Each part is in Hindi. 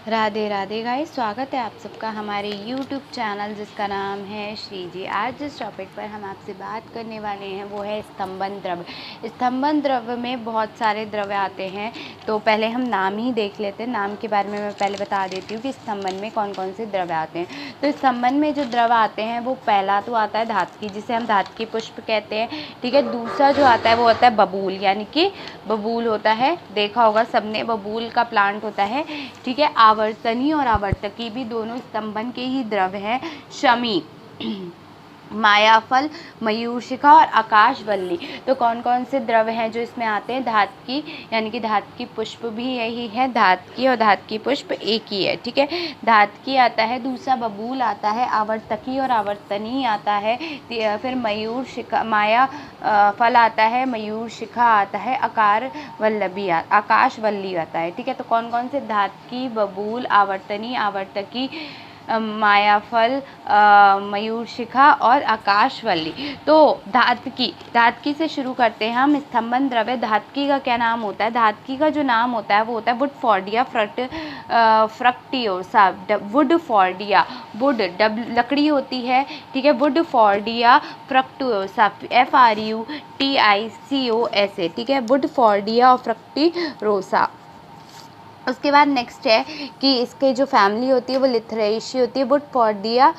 राधे राधे गाइस, स्वागत है आप सबका हमारे YouTube चैनल जिसका नाम है श्री जी। आज जिस टॉपिक पर हम आपसे बात करने वाले हैं वो है स्तंभन द्रव्य। स्तंभन द्रव्य में बहुत सारे द्रव्य आते हैं, तो पहले हम नाम ही देख लेते हैं। नाम के बारे में मैं पहले बता देती हूँ कि स्तंभन में कौन कौन से द्रव्य आते हैं। तो स्तंभन में जो द्रव्य आते हैं वो पहला तो आता है धातकी, जिसे हम धातकी पुष्प कहते हैं, ठीक है। दूसरा जो आता है वो होता है बबूल, यानी कि बबूल होता है, देखा होगा सबने, बबूल का प्लांट होता है, ठीक है। आवर्तनी और आवर्तकी भी दोनों स्तंभन के ही द्रव्य हैं। शमी, मायाफल, मयूरशिखा और आकाशवल्ली, तो कौन कौन से द्रव्य हैं जो इसमें आते हैं? धातकी, यानी कि धातकी पुष्प भी यही है, धातकी और धातकी पुष्प एक ही है, ठीक है। धातकी आता है, दूसरा बबूल आता है, आवर्तकी और आवर्तनी आता है, फिर मयूरशिखा, माया फल आता है, मयूरशिखा आता है, आकाशवल्ली आता है, ठीक है। तो कौन कौन से? धातकी, बबूल, आवर्तनी, आवर्तकी, मायाफल, मयूरशिखा और आकाशवल्ली। तो धातकी से शुरू करते हैं हम। स्तंभन द्रव्य धातकी का क्या नाम होता है? धातकी का जो नाम होता है वो होता है वुडफॉर्डिया फ्रक्टियोसा। वुडफॉर्डिया, वुड लकड़ी होती है, ठीक है। वुडफॉर्डिया फ्रक्टियोसा, FRUTICOSA, ठीक है। वुडफॉर्डिया और फ्रक्टिरोसा। उसके बाद नेक्स्ट है कि इसके जो फैमिली होती है वो लिथरेशी होती है। वुडफॉर्डिया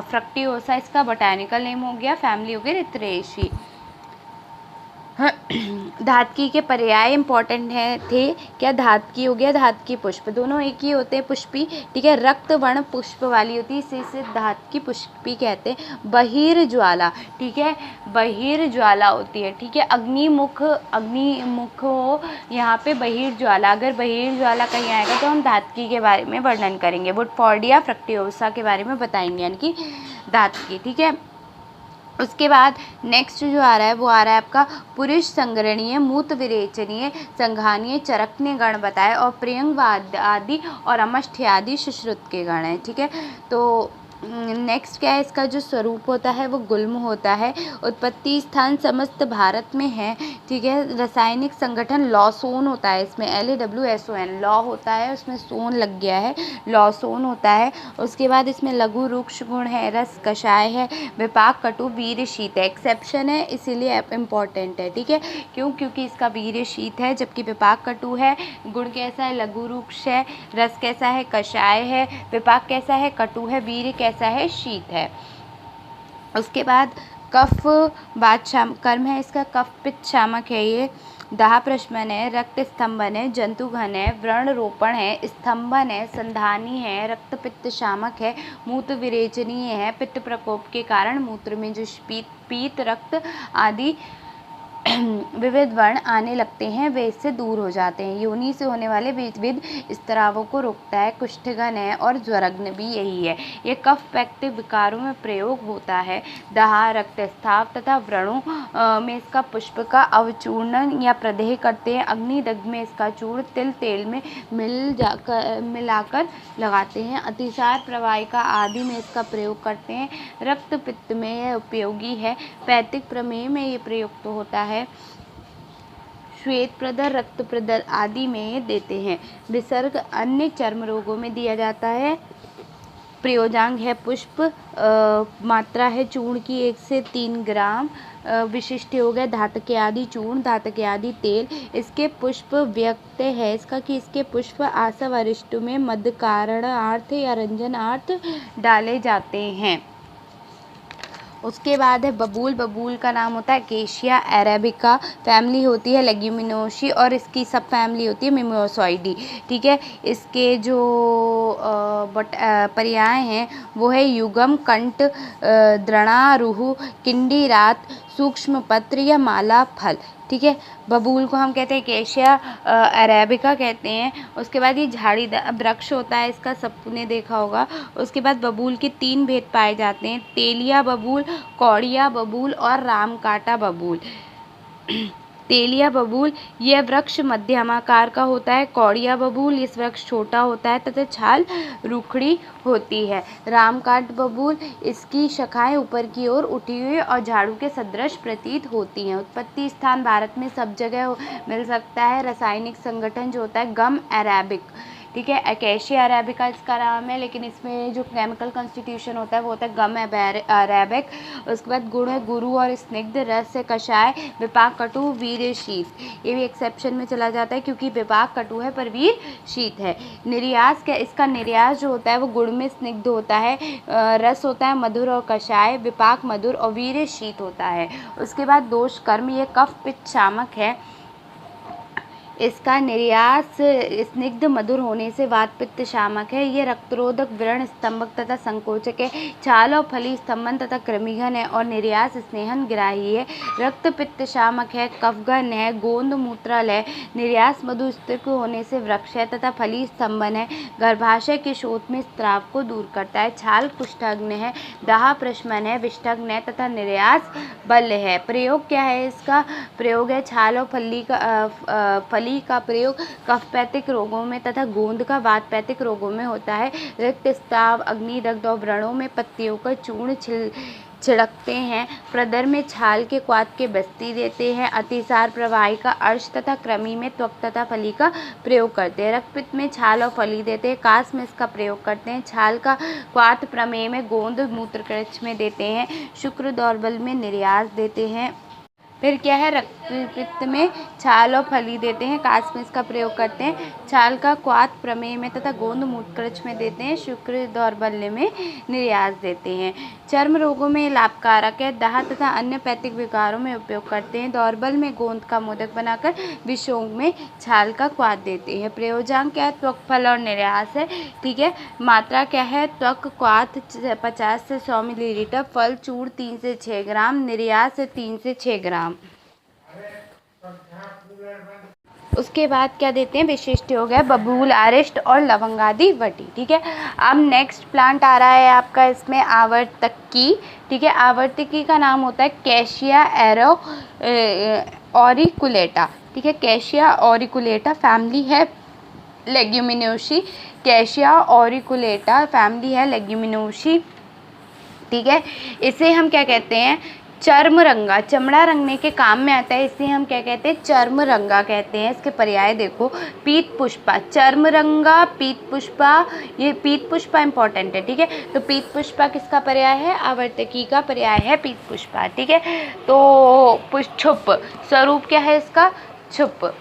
फ्रक्टियोसा इसका बोटैनिकल नेम हो गया, फैमिली हो गई लिथरेशी। धातकी के पर्याय इंपॉर्टेंट थे क्या? धातकी हो गया, धातकी पुष्प, दोनों एक ही होते हैं, पुष्पी, ठीक है। रक्त वर्ण पुष्प वाली होती है, इसे धातकी पुष्पी कहते हैं। बहिर्ज्वाला, ठीक है, बहिर्ज्वाला होती है, ठीक है। अग्निमुख हो यहाँ पे बहिर्ज्वाला, अगर बहिर्ज्वाला कहीं आएगा तो हम धातकी के बारे में वर्णन करेंगे। वुडफॉर्डिया फ्रक्टियोसा के बारे में बताएंगे, यानी कि धातकी, ठीक है। उसके बाद नेक्स्ट जो आ रहा है वो आ रहा है आपका पुरुष संग्रणीय, मूत्र विरेचनीय, संघानीय, चरकने गण बताए, और प्रियंग आदि और अमष्ठ्य आदि सुश्रुत के गण हैं, ठीक है। तो नेक्स्ट क्या है? इसका जो स्वरूप होता है वो गुल्म होता है। उत्पत्ति स्थान समस्त भारत में है, ठीक है। रासायनिक संगठन लॉसोन होता है, इसमें LAWSON, लॉ होता है, उसमें सोन लग गया है, लॉसोन होता है। उसके बाद इसमें लघु रुक्ष गुण है, रस कषाय है, विपाक कटु, वीर शीत है। एक्सेप्शन है इसीलिए इम्पॉर्टेंट है, ठीक है। क्यों? क्योंकि इसका वीर शीत है, जबकि विपाक कटु है। गुण कैसा है? लघु रुक्ष है। रस कैसा है? कषाय है। विपाक कैसा है? कटु है। वीर कैसा है? शीत है। उसके बाद कफ बादशाह कर्म है इसका, कफ पित्त शामक है, ये दाह प्रशमन है, रक्त स्तंभन है, जंतु घन है, व्रण रोपण है, स्तंभन है, संधानी है, रक्त पित्त शामक है, मूत्र विरेचनीय है। पित्त प्रकोप के कारण मूत्र में जो पीत रक्त आदि विविध वर्ण आने लगते हैं, वे इससे दूर हो जाते हैं। योनि से होने वाले विविध स्त्रावों को रोकता है। कुष्ठगन है और ज्वरग्न भी यही है। ये कफ पित्त विकारों में प्रयोग होता है। दाह, रक्तस्राव तथा व्रणों में इसका पुष्प का अवचूर्णन या प्रदेह करते हैं। अग्निदग्ध में इसका चूर्ण तिल तेल में मिलाकर लगाते हैं। अतिसार, प्रवाहिका आदि में इसका प्रयोग करते हैं। रक्त पित्त में यह उपयोगी है। पैतिक प्रमेह में ये प्रयुक्त होता है। श्वेत प्रदर, रक्त प्रदर आदि में देते हैं। विसर्ग अन्य चर्म रोगों में दिया जाता है। प्रयोजांग है पुष्प, मात्रा है चूर्ण की 1 से 3 ग्राम। विशिष्ट हो गए धातके आदि चूर्ण, धातके आदि तेल। इसके पुष्प व्यक्त है इसका कि इसके पुष्प आसव अरिष्ट में मद कारणार्थ या रंजनार्थ डाले जाते हैं। उसके बाद है बबूल। बबूल का नाम होता है अकेशिया अरेबिका, फैमिली होती है लेग्यूमिनोसी, और इसकी सब फैमिली होती है मिमोसॉइडी, ठीक है। इसके जो पर्याय हैं वो है युगम, कंठ, द्रणारूह, किंडी, रात, सूक्ष्म पत्र या माला फल, ठीक है। बबूल को हम कहते हैं केशिया अरेबिका कहते हैं। उसके बाद ये झाड़ीदार वृक्ष होता है इसका, सबने देखा होगा। उसके बाद बबूल के 3 भेद पाए जाते हैं, तेलिया बबूल, कौड़िया बबूल और रामकाटा बबूल। तेलिया बबूल यह वृक्ष मध्यमाकार का होता है। कौड़िया बबूल इस वृक्ष छोटा होता है तथा छाल रूखड़ी होती है। रामकाट बबूल इसकी शाखाएं ऊपर की ओर उठी हुई और झाड़ू के सदृश प्रतीत होती हैं। उत्पत्ति स्थान भारत में सब जगह मिल सकता है। रासायनिक संगठन जो होता है गम अरेबिक, ठीक है। अकेशिया अरेबिका इसका नाम है, लेकिन इसमें जो केमिकल कॉन्स्टिट्यूशन होता है वो होता है गम अरेबिक। उसके बाद गुण है गुरु और स्निग्ध, रस है कषाय, विपाक कटु, वीर शीत। ये भी एक्सेप्शन में चला जाता है क्योंकि विपाक कटु है पर वीर शीत है। निर्यास क्या, इसका निर्यास जो होता है वो गुड़ में स्निग्ध होता है, रस होता है मधुर और कषाय, विपाक मधुर और वीर शीत होता है। उसके बाद दोष कर्म, ये कफ पित्त शामक है। इसका निर्यास स्निग्ध मधुर होने से वात पित्त शामक है। ये रक्तरोधक, व्रण स्तंभक तथा संकोचक है। छाल और फली स्तंभन तथा कृमिघन है और निर्यास स्नेहन ग्राही है। रक्त पित्त शामक है, कफघन है, गोंद मूत्रल है। निर्यास मधु स्तिक होने से वृक्ष है तथा फली स्तंभन है। गर्भाशय के शोथ में स्त्राव को दूर करता है। छाल कुष्ठाग्न है, दाह प्रशमन है, विष्ठग्न है तथा निर्यास बल्य है। प्रयोग क्या है इसका? प्रयोग है छाल और फली का प्रयोग कफपैथिक रोगों में तथा गोंद का वातपैथिक रोगों में होता है। रक्तस्राव, अग्नि, रक्त और व्रणों में पत्तियों का चूर्ण छिड़कते हैं। प्रदर में छाल के क्वाथ के बस्ती देते हैं। अतिसार प्रवाही का अर्श तथा क्रमी में त्वक तथा फली का प्रयोग करते हैं। रक्तपित्त में छाल और फली देते हैं। कास में इसका प्रयोग करते हैं। छाल का क्वाथ प्रमेय में, गोंद मूत्रकृच्छ में देते हैं। शुक्र दौर्बल में निर्यास देते हैं। फिर क्या है, रक्तपित्त में छाल और फली देते हैं। कास में इसका प्रयोग करते हैं। छाल का क्वाथ प्रमेय में तथा गोंद मूत्रकृच्छ में देते हैं। शुक्र दौर्बल्य में निर्यास देते हैं। चर्म रोगों में लाभकारक है। दाह तथा अन्य पैथिक विकारों में उपयोग करते हैं। दौर्बल में गोंद का मोदक बनाकर विषोग में छाल का क्वाथ देते हैं। प्रयोजांक क्या है? त्वक, फल और निर्यास है। ठीक है। मात्रा क्या है? त्वक क्वाथ 50 से 100 मिलीलीटर, फल चूर्ण 3 से 6 ग्राम, निर्यास 3 से 6 ग्राम। उसके बाद क्या देते हैं? विशिष्ट हो गया बबूल, आरिष्ट और लवंगादि वटी। ठीक है। अब नेक्स्ट प्लांट आ रहा है आपका इसमें आवर्तकी। ठीक है। आवर्तकी का नाम होता है कैशिया ऑरिकुलेटा। ठीक है। कैशिया ऑरिकुलेटा फैमिली है लेग्यूमिनोसी। कैशिया ऑरिकुलेटा फैमिली है लेग्यूमिनोसी। ठीक है। इसे हम क्या कहते हैं? चर्मरंगा, चमड़ा रंगने के काम में आता है, इसे हम क्या कहते हैं? चर्मरंगा कहते हैं। इसके पर्याय देखो, पीत पुष्पा, चर्मरंगा, पीत पुष्पा। ये पीत पुष्पा इंपॉर्टेंट है। ठीक है। तो पीत पुष्पा किसका पर्याय है? आवर्तकी का पर्याय है पीत पुष्पा। ठीक है। तो छुप, स्वरूप क्या है इसका? छुप।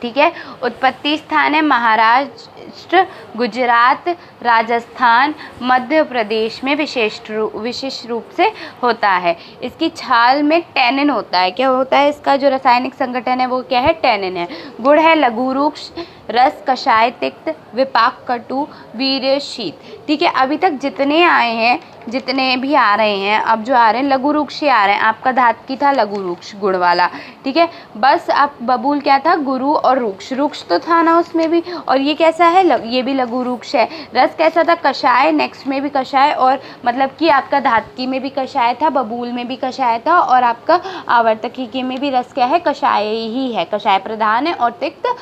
ठीक है। उत्पत्ति स्थान है महाराष्ट्र, गुजरात, राजस्थान, मध्य प्रदेश में विशेष रूप से होता है। इसकी छाल में टैनिन होता है। क्या होता है? इसका जो रासायनिक संगठन है वो क्या है? टैनिन है। गुण है लघुरुक्ष, रस कषाय, तिक्त, विपाक कटु, वीर्य शीत। ठीक है। अभी तक जितने आए हैं, जितने भी आ रहे हैं, अब जो आ रहे हैं लघुरुक्ष ही आ रहे हैं। आपका धातकी था लघुरुक्ष गुण वाला। ठीक है। बस अब बबूल क्या था? गुरु और रुक्ष। रुक्ष तो था ना उसमें भी। और ये कैसा है? ये भी लघुरुक्ष है। रस कैसा था? कषाय। नेक्स्ट में भी कषाय, और मतलब कि आपका धातकी में भी कषाय था, बबूल में भी कषाय था, और आपका आवर्तकी में भी रस क्या है? कषाय ही है, कषाय प्रधान है। और तिक्त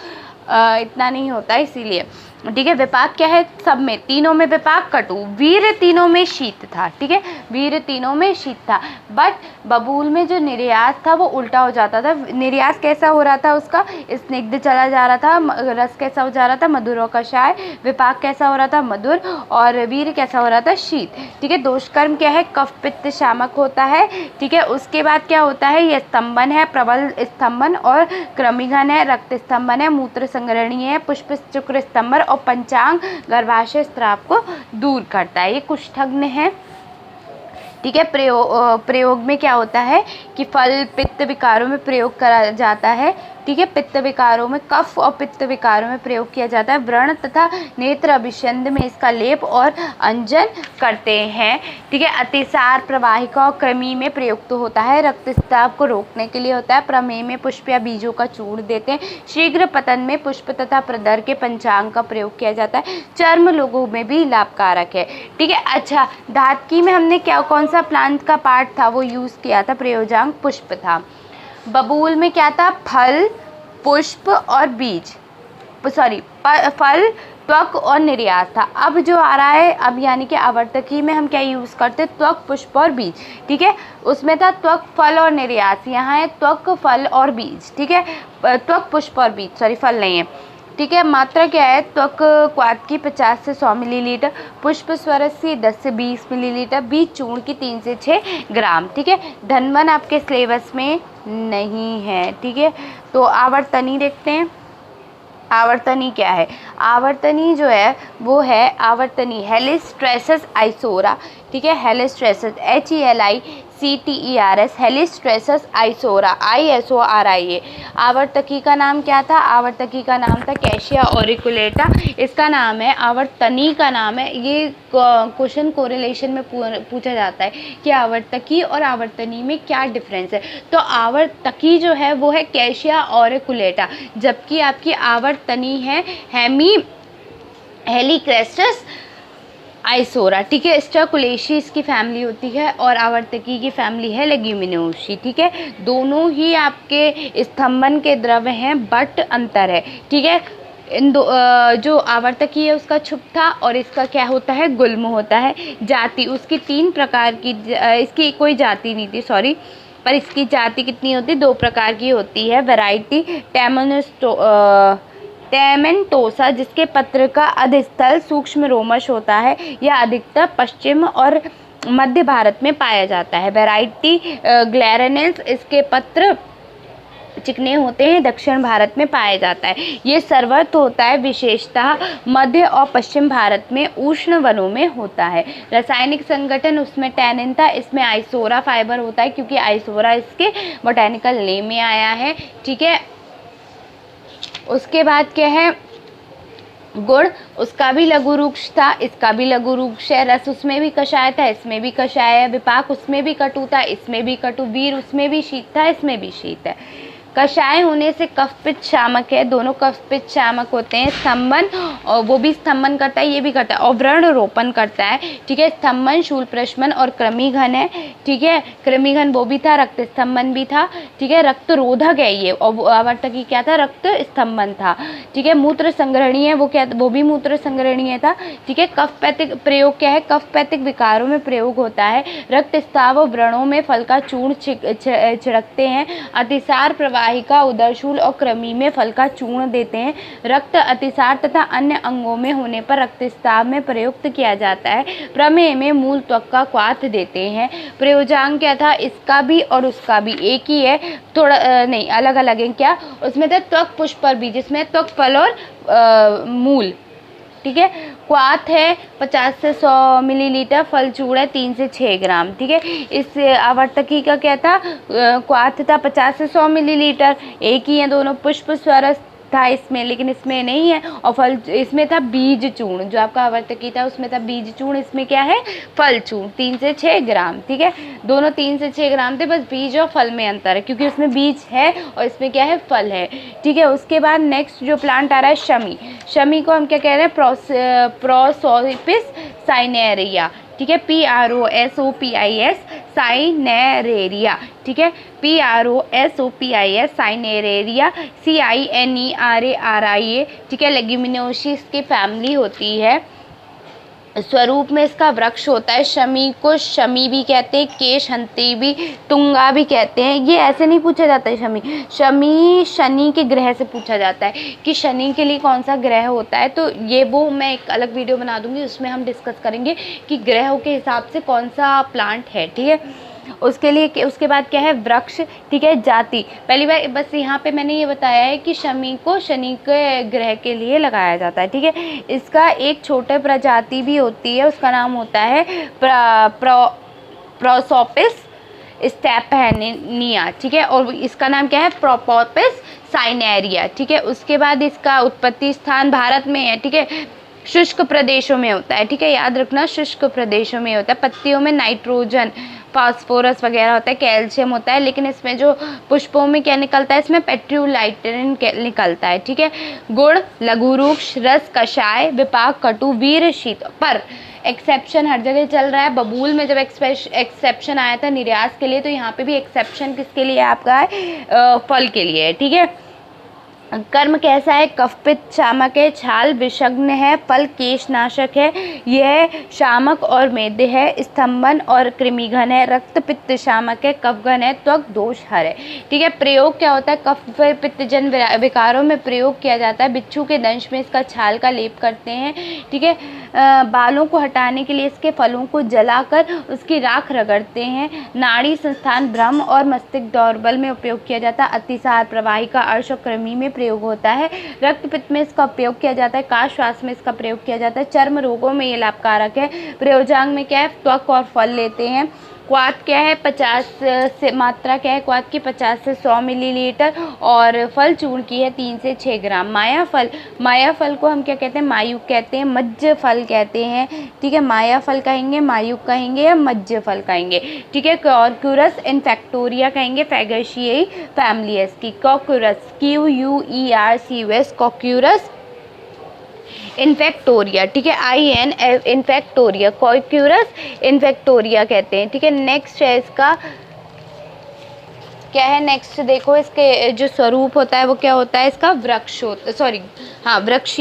इतना नहीं होता इसीलिए। ठीक है। विपाक क्या है? सब में, तीनों में विपाक कटु। वीर तीनों में शीत था। ठीक है। वीर तीनों में शीत था। बट बबूल में जो निर्यास था वो उल्टा हो जाता था। निर्यास कैसा हो रहा था उसका? स्निग्ध चला जा रहा था। रस कैसा हो जा रहा था? मधुर और कषाय। विपाक कैसा हो रहा था? मधुर। और वीर कैसा हो रहा था? शीत। ठीक है। दोषकर्म क्या है? कफ पित्त शामक होता है। ठीक है। उसके बाद क्या होता है? ये स्तंभन है, प्रबल स्तंभन और कृमिघन है, रक्त स्तंभन है, मूत्र संग्रहणीय है, पुष्प शुक्र स्तंभन और पंचांग गर्भाशय स्राव को दूर करता है। ये कुष्ठग्न है। ठीक है। प्रयोग में क्या होता है कि फल पित्त विकारों में प्रयोग करा जाता है। ठीक है। पित्त विकारों में, कफ और पित्त विकारों में प्रयोग किया जाता है। व्रण तथा नेत्र अभिषंद में इसका लेप और अंजन करते हैं। ठीक है। अतिसार प्रवाहिका और कृमि में प्रयुक्त होता है। रक्तस्राव को रोकने के लिए होता है। प्रमेय में पुष्प या बीजों का चूर्ण देते हैं। शीघ्र पतन में पुष्प तथा प्रदर के पंचांग का प्रयोग किया जाता है। चर्म लोगों में भी लाभकारक है। ठीक है। अच्छा, धातकी में हमने क्या, कौन सा प्लांट का पार्ट था वो यूज किया था? प्रयोजांक पुष्प था। बबूल में क्या था? फल, पुष्प और बीज, फल, त्वक और निर्यास था। अब जो आ रहा है, अब यानी कि आवर्तकी में हम क्या यूज़ करते हैं? त्वक, पुष्प और बीज। ठीक है। उसमें था त्वक, फल और निर्यास। यहाँ है त्वक, फल और बीज। ठीक है। त्वक, पुष्प और बीज, फल नहीं है। ठीक है। मात्रा क्या है, त्वक क्वाथ की 50 से 100 मिलीलीटर, पुष्प स्वरस की 10 से 20 मिलीलीटर, बीज चूर्ण की 3 से 6 ग्राम। ठीक है। धनवन आपके सिलेबस में नहीं है। ठीक है। तो आवर्तनी देखते हैं। आवर्तनी क्या है, आवर्तनी जो है वो है आवर्तनी हेलिस्ट्रेसस आइसोरा। ठीक है। हेलिस्ट्रेसस HELICTERS हेलिस्ट्रेसस आइसोरा ISORIA। आवर्तकी का नाम क्या था, आवर्तकी का नाम था कैशिया ऑरिकुलेटा। इसका नाम है, आवर्तनी का नाम है। ये क्वेश्चन कोरिलेशन में पूछा जाता है कि आवर्तकी और आवर्तनी में क्या डिफरेंस है। तो आवर्तकी जो है वो है कैशिया ऑरिकुलेटा, जबकि आपकी आवर्तनी है हेलिक्रेस्टस आइसोरा। ठीक है। स्ट्रकुलेशी इसकी फैमिली होती है और आवर्तकी की फैमिली है लेग्यूमिनोसी। ठीक है। दोनों ही आपके स्तंभन के द्रव हैं बट अंतर है। ठीक है। इन दो जो आवर्तकी है उसका छुट्टा और इसका क्या होता है, गुल्म होता है। जाति उसकी 3 प्रकार की, इसकी कोई जाति नहीं थी सॉरी, पर इसकी जाति कितनी होती है, 2 प्रकार की होती है। वैरायटी टेमेंटोसा जिसके पत्र का अधिस्थल सूक्ष्म रोमश होता है, यह अधिकतर पश्चिम और मध्य भारत में पाया जाता है। वैरायटी ग्लैरेनेंस इसके पत्र चिकने होते हैं, दक्षिण भारत में पाया जाता है। ये सर्वत्र होता है, विशेषतः मध्य और पश्चिम भारत में उष्ण वनों में होता है। रासायनिक संगठन उसमें टैनिन था, इसमें आइसोरा फाइबर होता है क्योंकि आइसोरा इसके बोटेनिकल नेम में आया है। ठीक है। उसके बाद क्या है, गुण उसका भी लघु रूक्ष था, इसका भी लघु रूक्ष है। रस उसमें भी कषाय था, इसमें भी कषाय है। विपाक उसमें भी कटु था, इसमें भी कटु। वीर उसमें भी शीत था, इसमें भी शीत है। कषाय होने से कफ पित्त शामक है, दोनों कफ पित्त शामक होते हैं। स्तंभन और वो भी स्तंभन करता है, ये भी करता है, और व्रण रोपण करता है। ठीक है। स्तंभन शूल प्रशमन और कृमिघन है। ठीक है। कृमिघन वो भी था, रक्त स्तंभन भी था। ठीक है। रक्त रोधक है ये, और आवर्तकी क्या था, रक्त स्तंभन था। ठीक है। मूत्र संग्रहणीय वो क्या, वो भी मूत्र संग्रहणीय था। ठीक है। कफपैतिक प्रयोग क्या है, कफपैतिक विकारों में प्रयोग होता है। रक्तस्राव और व्रणों में फल का चूर्ण छिड़कते हैं। अतिसार वाहिका उदरशूल और कृमि में फल का चूर्ण देते हैं। रक्त अतिसार तथा अन्य अंगों में होने पर रक्तस्राव में प्रयुक्त किया जाता है। प्रमेय में मूल त्वक का क्वाथ देते हैं। प्रयोजांग क्या था, इसका भी और उसका भी एक ही है, थोड़ा नहीं अलग अलग है। क्या उसमें था, त्वक पुष्प और बीज, इसमें त्वक फल और मूल। ठीक है। क्वाथ है 50 से 100 मिलीलीटर, फल चूर्ण है 3 से 6 ग्राम। ठीक है। इस आवर्तकी का क्या था, क्वाथ था 50 से 100 मिलीलीटर, एक ही है दोनों। पुष्प स्वरस था इसमें, लेकिन इसमें नहीं है। और फल इसमें था बीज चूर्ण, जो आपका आवर्तकी था उसमें था बीज चूर्ण, इसमें क्या है, फल चूर्ण 3 से 6 ग्राम। ठीक है। दोनों 3 से 6 ग्राम थे, बस बीज और फल में अंतर है क्योंकि उसमें बीज है और इसमें क्या है, फल है। ठीक है। उसके बाद नेक्स्ट जो प्लांट आ रहा है शमी। शमी को हम क्या कह रहे हैं, प्रोसोपिस साइनेरिया। ठीक है। PROSOPIS साइनेरेरिया। ठीक है। PROSOPIS साइनेरेरिया CINERARIA। ठीक है। लेग्यूमिनोसिस की फैमिली होती है। स्वरूप में इसका वृक्ष होता है। शमी को शमी भी कहते हैं, केशहंती भी, तुंगा भी कहते हैं। ये ऐसे नहीं पूछा जाता है शमी, शमी शनि के ग्रह से पूछा जाता है कि शनि के लिए कौन सा ग्रह होता है। तो ये वो मैं एक अलग वीडियो बना दूंगी, उसमें हम डिस्कस करेंगे कि ग्रहों के हिसाब से कौन सा प्लांट है। ठीक है। उसके लिए उसके बाद क्या है, वृक्ष। ठीक है। जाति पहली बार बस यहाँ पे मैंने ये बताया है कि शमी को शनि के ग्रह के लिए लगाया जाता है। ठीक है। इसका एक छोटे प्रजाति भी होती है, उसका नाम होता है प्रोसोपिस स्टेपनिया। ठीक है। और इसका नाम क्या है, प्रोपोपिस साइनेरिया। ठीक है। उसके बाद इसका उत्पत्ति स्थान भारत में है। ठीक है। शुष्क प्रदेशों में होता है। ठीक है। याद रखना, शुष्क प्रदेशों में होता है। पत्तियों में नाइट्रोजन, फास्फोरस वगैरह होता है, कैल्शियम होता है, लेकिन इसमें जो पुष्पों में क्या निकलता है, इसमें पेट्रोलाइटिन निकलता है। ठीक है। गुण लघु रूक्ष, रस कषाय, विपाक कटु, वीर शीत। पर एक्सेप्शन हर जगह चल रहा है। बबूल में जब एक्सेप्शन आया था निर्यात के लिए, तो यहाँ पे भी एक्सेप्शन किसके लिए आपका है, फल के लिए है। ठीक है। कर्म कैसा है? कफ पित्त शामक है, छाल विषग्न है, फल केशनाशक है, यह शामक और मेद्य है, स्तंभन और कृमिघन है, रक्त पित्त शामक है, कफघन है, त्वक दोष हर है। ठीक है, प्रयोग क्या होता है? कफ पित्त जन विकारों में प्रयोग किया जाता है। बिच्छू के दंश में इसका छाल का लेप करते हैं। ठीक है, बालों को हटाने के लिए इसके फलों को जलाकर उसकी राख रगड़ते हैं। नाड़ी संस्थान भ्रम और मस्तिष्क दौर्बल में उपयोग किया जाता है। अतिसार प्रवाहिका अर्श और कृमि में प्रयोग होता है। रक्त पित्त में इसका उपयोग किया जाता है। काश श्वास में इसका प्रयोग किया जाता है। चर्म रोगों में ये लाभकारक है। प्रयोजांग में क्या है? त्वक और फल लेते हैं। क्वाथ क्या है? 50 से मात्रा क्या है क्वाथ की? 50 से 100 मिलीलीटर और फल चूर्ण की है 3 से 6 ग्राम। माया फल को हम क्या कहते हैं? मायूक कहते हैं, मज्ज फल कहते हैं। ठीक है, माया फल कहेंगे, मायूक कहेंगे या मज्ज फल कहेंगे। ठीक है, कॉर्क्यूरस इन्फेक्टोरिया कहेंगे, फैगेशियाई फैमिली है इसकी। कॉर्क्यूरस QUERCUS कॉर्क्यूरस इन्फेक्टोरिया। ठीक है, IN इन्फेक्टोरिया, कॉर्क्यूरस इन्फेक्टोरिया कहते हैं। ठीक है, नेक्स्ट है इसका क्या है? नेक्स्ट देखो, इसके जो स्वरूप होता है वो क्या होता है? इसका वृक्षी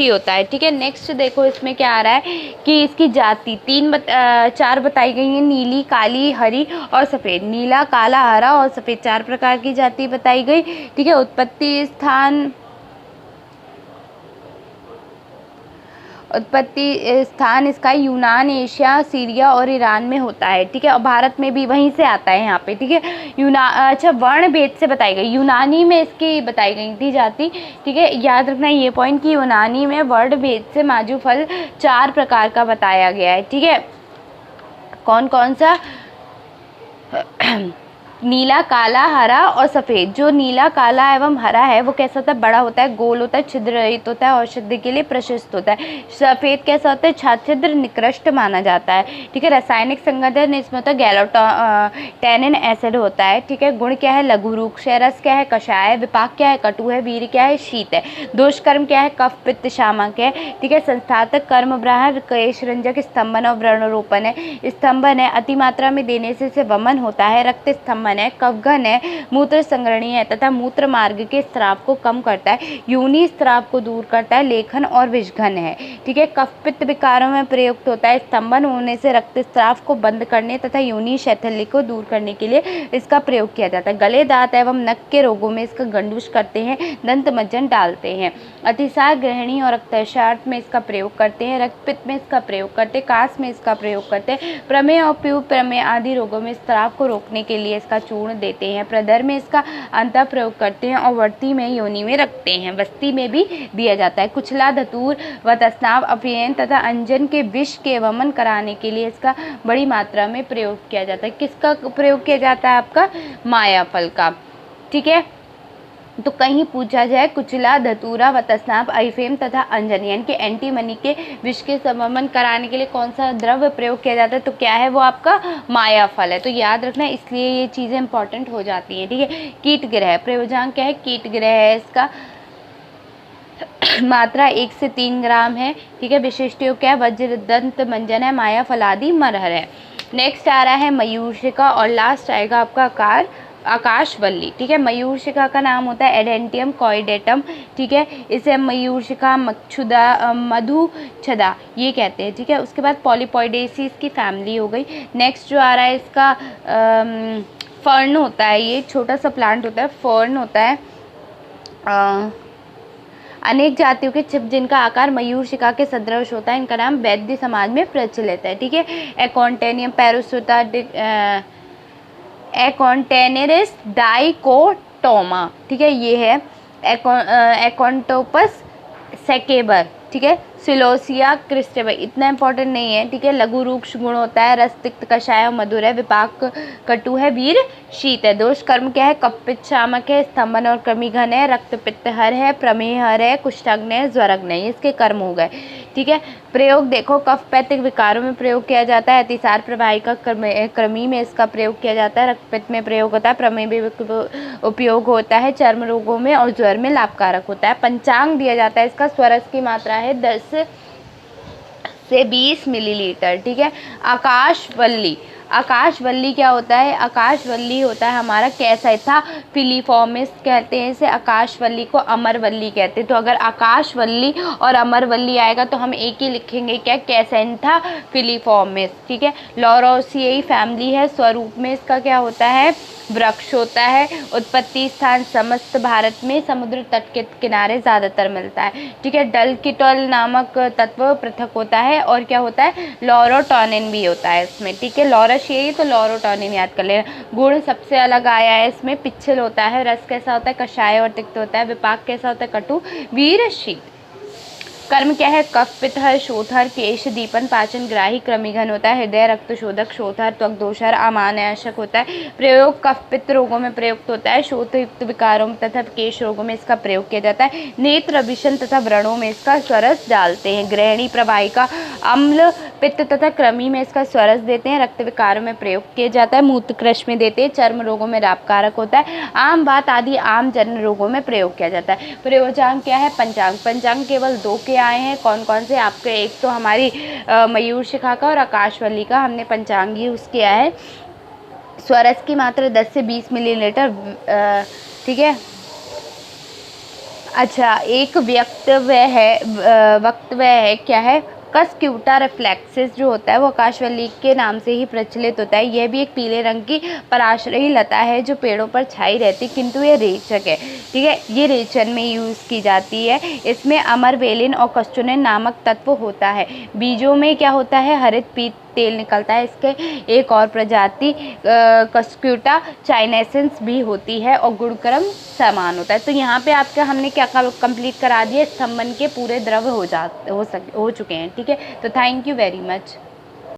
होता है। ठीक है, नेक्स्ट देखो इसमें क्या आ रहा है कि इसकी जाति 4 बताई गई हैं, नीली, काली, हरी और सफ़ेद। नीला, काला, हरा और सफ़ेद 4 प्रकार की जाति बताई गई। ठीक है, उत्पत्ति स्थान इसका यूनान, एशिया, सीरिया और ईरान में होता है। ठीक है, और भारत में भी वहीं से आता है यहाँ पे। ठीक है, अच्छा, वर्ण भेद से बताई गई। यूनानी में इसकी बताई गई थी जाति। ठीक है, याद रखना ये पॉइंट कि यूनानी में वर्ण भेद से माजू फल 4 प्रकार का बताया गया है। ठीक है, कौन कौन सा? नीला, काला, हरा और सफ़ेद। जो नीला, काला एवं हरा है वो कैसा होता है? बड़ा होता है, गोल होता है, छिद्र रहित होता है, औषधि के लिए प्रशस्त होता है। सफ़ेद कैसा होता है? छिद्र निकृष्ट माना जाता है। ठीक है, रासायनिक संगठन इसमें होता है गैलोटैनिन एसिड होता है। ठीक है, गुण क्या है? लघु रूप। रस क्या है? कषाय। विपाक क्या है? कटु है। वीर क्या है? शीत है। दोष कर्म क्या है? कफ पित्त शामक है। ठीक है, संस्थातक कर्म ब्राह्मण केश रंजक स्तंभन और व्रणरोपण है। स्तंभन है, अतिमात्रा में देने से इसे वमन होता है। रक्त स्तंभन है, कफघन है, मूत्र संग्रहणीय है तथा मूत्र मार्ग के स्राव को कम करता है, योनि स्राव को दूर करता है, लेखन और विषघन है। ठीक है, कफ पित्त विकारों में प्रयुक्त होता है। स्तंभन होने से रक्त स्राव को बंद करने तथा योनि शैथिल्य को दूर करने के लिए इसका प्रयोग किया जाता है। गले, दांत एवं नक के रोगों में इसका गंडूश करते हैं, दंत मंजन डालते हैं। अतिसार, ग्रहणी और रक्तक्षार्थ में इसका प्रयोग करते हैं। रक्त पित्त में इसका प्रयोग करते हैं। कास में इसका प्रयोग करते हैं। प्रमेह और पीयूष प्रमेह आदि रोगों में स्राव को रोकने के लिए इसका चूर्ण देते हैं। प्रदर में इसका अंतः प्रयोग करते हैं और वर्ती में योनि में रखते हैं। वस्ती में भी दिया जाता है। कुचला, धतूर व तस्नाव, अफीम तथा अंजन के विष के वमन कराने के लिए इसका बड़ी मात्रा में प्रयोग किया जाता है। किसका प्रयोग किया जाता है? आपका माया फल का। ठीक है, तो कहीं पूछा जाए कुचला, धतूरा व तस्नाप, अफीम तथा अंजन यानी कि एंटीमनी के विष के समन कराने के लिए कौन सा द्रव्य प्रयोग किया जाता है, तो क्या है वो? आपका माया फल है। तो याद रखना, इसलिए ये चीज़ें इंपॉर्टेंट हो जाती हैं। ठीक है, कीट ग्रह। प्रयोजांग क्या है? कीट ग्रह है इसका, मात्रा 1 से 3 ग्राम है। ठीक है, विशिष्ट योग क्या है? वज्र, दंत मंजन है, माया फल आदि मरहर है। नेक्स्ट आ रहा है मयूषिका और लास्ट आएगा आपका आकाशवल्ली। ठीक है, मयूरशिखा का नाम होता है एडेंटियम कॉइडेटम। ठीक है, इसे मयूरशिखा, मक्षुदा, मधुछदा ये कहते हैं। ठीक है, उसके बाद पॉलीपॉइडेसी इसकी फैमिली हो गई। नेक्स्ट जो आ रहा है इसका फर्न होता है। ये छोटा सा प्लांट होता है, फर्न होता है। अनेक जातियों के छिप जिनका आकार मयूरशिखा के सदृश होता है, इनका नाम वैद्य समाज में प्रचलित है। ठीक है, एकॉन्टेनियम पैरोसोटा एकॉन्टेनेरिस डाइकोटोमा। ठीक है, ये है एकॉन्टोपस सेकेबर। ठीक है, सिलोसिया क्रिस्टेबल इतना इंपॉर्टेंट नहीं है। ठीक है, लघु रूक्ष गुण होता है, रस, तिक्त, कषाय और मधुर है, विपाक कटु है, वीर शीत है। दोष कर्म क्या है? कफ पित्त शामक है, स्तंभन और कृमिघन है, रक्त पित्त हर है, प्रमेह हर है, कुष्ठाग्नि है, ज्वरग्नि है। इसके कर्म हो गए। ठीक है, प्रयोग देखो, कफ पैतिक विकारों में प्रयोग किया जाता है। अतिसार प्रवाहिका कृमि में इसका प्रयोग किया जाता है। रक्त पित्त में प्रयोग होता है। प्रमेह में उपयोग होता है। चर्म रोगों में और ज्वर में लाभकारक होता है। पंचांग दिया जाता है इसका। स्वरस की मात्रा है 10 से 20 मिलीलीटर। ठीक है, आकाशवल्ली। आकाशवल्ली क्या होता है? आकाशवल्ली होता है हमारा कैसेथा फिलीफॉर्मिस कहते हैं इसे। आकाशवल्ली को अमरवल्ली कहते हैं। तो अगर आकाशवल्ली और अमरवल्ली आएगा तो हम एक ही लिखेंगे, क्या? कैसेथा फिलीफॉर्मिस, ठीक है। लॉरोसिएई फैमिली है। स्वरूप में इसका क्या होता है? वृक्ष होता है। उत्पत्ति स्थान समस्त भारत में समुद्र तट के किनारे ज़्यादातर मिलता है, ठीक है। डलकिटोल नामक तत्व पृथक होता है और क्या होता है? लॉरोटॉनिन भी होता है इसमें, ठीक है। लॉरोसिएई तो लॉरोटॉनिन याद कर लेना। गुण सबसे अलग आया है इसमें, पिच्छल होता है। रस कैसा होता है? कषाय और तिक्त होता है। विपाक कैसा होता है? कटु वीर शीत। कर्म क्या है? कफ पित्तहर शोथहर केश दीपन पाचन ग्राही क्रमीघन होता है। हृदय रक्त शोधक शोथहर त्वक दोषहर अमानयाशक होता है। प्रयोग कफ पित्त रोगों में प्रयुक्त होता है। शोथयुक्त विकारों में तथा केश रोगों में इसका प्रयोग किया जाता है। नेत्र अभिशन तथा व्रणों में इसका स्वरस डालते हैं। गृहिणी प्रवाहिका अम्ल पित्त तथा कृमि में इसका स्वरस देते हैं। रक्त विकारों में प्रयोग किया जाता है। मूत्रकृश में देते हैं। चर्म रोगों में लाभकारक होता है। आम बात आदि आम जन रोगों में प्रयोग किया जाता है। प्रयोजांग क्या है? पंचांग। पंचांग केवल 2 के आए हैं। कौन कौन से? आपके एक तो हमारी मयूर शिखा का और आकाशवल्ली का हमने पंचांग यूज़ किया है। स्वरस की मात्रा 10 से 20 मिलीलीटर, ठीक है। अच्छा, एक वक्तव्य है क्या है? कस्क्यूटा रिफ्लेक्सिस जो होता है वो आकाशवल्ली के नाम से ही प्रचलित होता है। यह भी एक पीले रंग की पराश्रयी लता है जो पेड़ों पर छाई रहती, किंतु ये रेचक है, ठीक है। ये रेचन में यूज़ की जाती है। इसमें अमरवेलिन और कस्टोनिन नामक तत्व होता है। बीजों में क्या होता है? हरित पीत तेल निकलता है। इसके एक और प्रजाति कस्क्यूटा चाइनेसेंस भी होती है और गुणक्रम समान होता है। तो यहाँ पे आपका हमने क्या कंप्लीट करा दिया? स्तंभन के पूरे द्रव हो चुके हैं, ठीक है। तो थैंक यू वेरी मच।